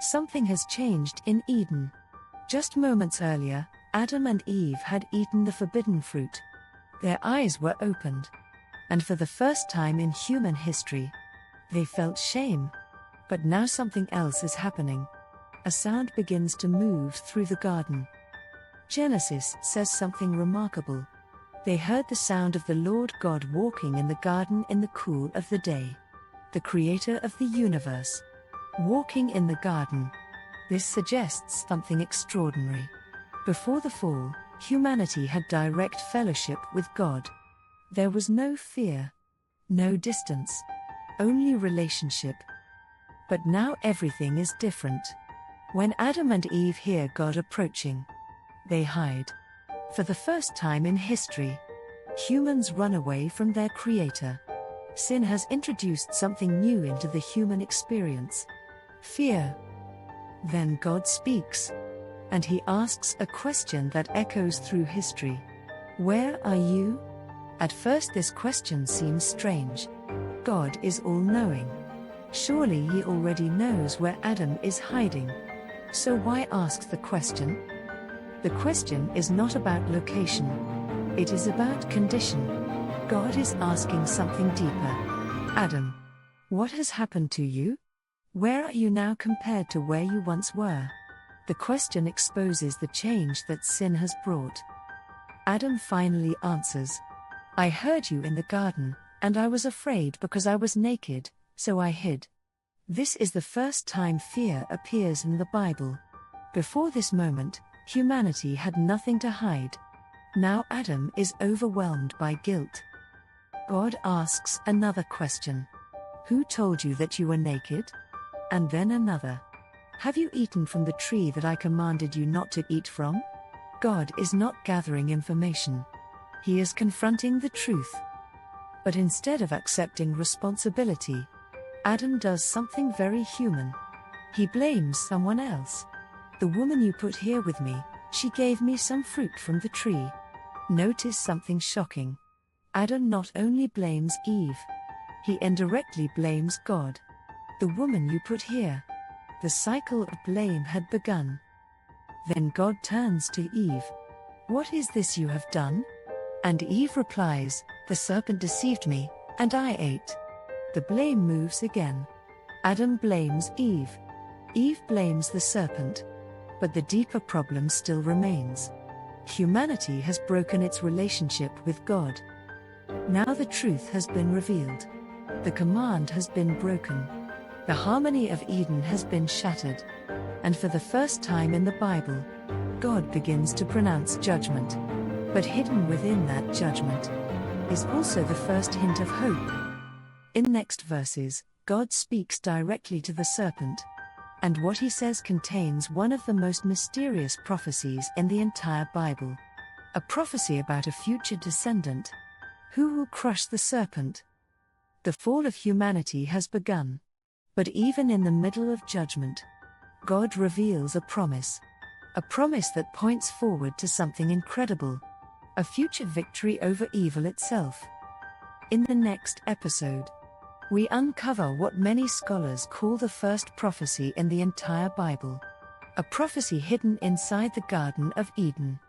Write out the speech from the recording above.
Something has changed in Eden. Just moments earlier, Adam and Eve had eaten the forbidden fruit. Their eyes were opened. And for the first time in human history, they felt shame. But now something else is happening. A sound begins to move through the garden. Genesis says something remarkable. They heard the sound of the Lord God walking in the garden in the cool of the day. The creator of the universe, walking in the garden. This suggests something extraordinary. Before the fall, humanity had direct fellowship with God. There was no fear, no distance, only relationship. But now everything is different. When Adam and Eve hear God approaching, they hide. For the first time in history, humans run away from their Creator. Sin has introduced something new into the human experience: fear. Then God speaks. And he asks a question that echoes through history. Where are you? At first this question seems strange. God is all-knowing. Surely he already knows where Adam is hiding. So why ask the question? The question is not about location. It is about condition. God is asking something deeper. Adam, what has happened to you? Where are you now compared to where you once were? The question exposes the change that sin has brought. Adam finally answers, I heard you in the garden, and I was afraid because I was naked, so I hid. This is the first time fear appears in the Bible. Before this moment, humanity had nothing to hide. Now Adam is overwhelmed by guilt. God asks another question. Who told you that you were naked? And then another. Have you eaten from the tree that I commanded you not to eat from? God is not gathering information. He is confronting the truth. But instead of accepting responsibility, Adam does something very human. He blames someone else. The woman you put here with me, she gave me some fruit from the tree. Notice something shocking. Adam not only blames Eve, he indirectly blames God. The woman you put here. The cycle of blame had begun. Then God turns to Eve. What is this you have done? And Eve replies, the serpent deceived me, and I ate. The blame moves again. Adam blames Eve. Eve blames the serpent. But the deeper problem still remains. Humanity has broken its relationship with God. Now the truth has been revealed. The command has been broken. The harmony of Eden has been shattered. And for the first time in the Bible, God begins to pronounce judgment. But hidden within that judgment is also the first hint of hope. In next verses, God speaks directly to the serpent. And what he says contains one of the most mysterious prophecies in the entire Bible. A prophecy about a future descendant who will crush the serpent. The fall of humanity has begun. But even in the middle of judgment, God reveals a promise. A promise that points forward to something incredible. A future victory over evil itself. In the next episode, we uncover what many scholars call the first prophecy in the entire Bible. A prophecy hidden inside the Garden of Eden.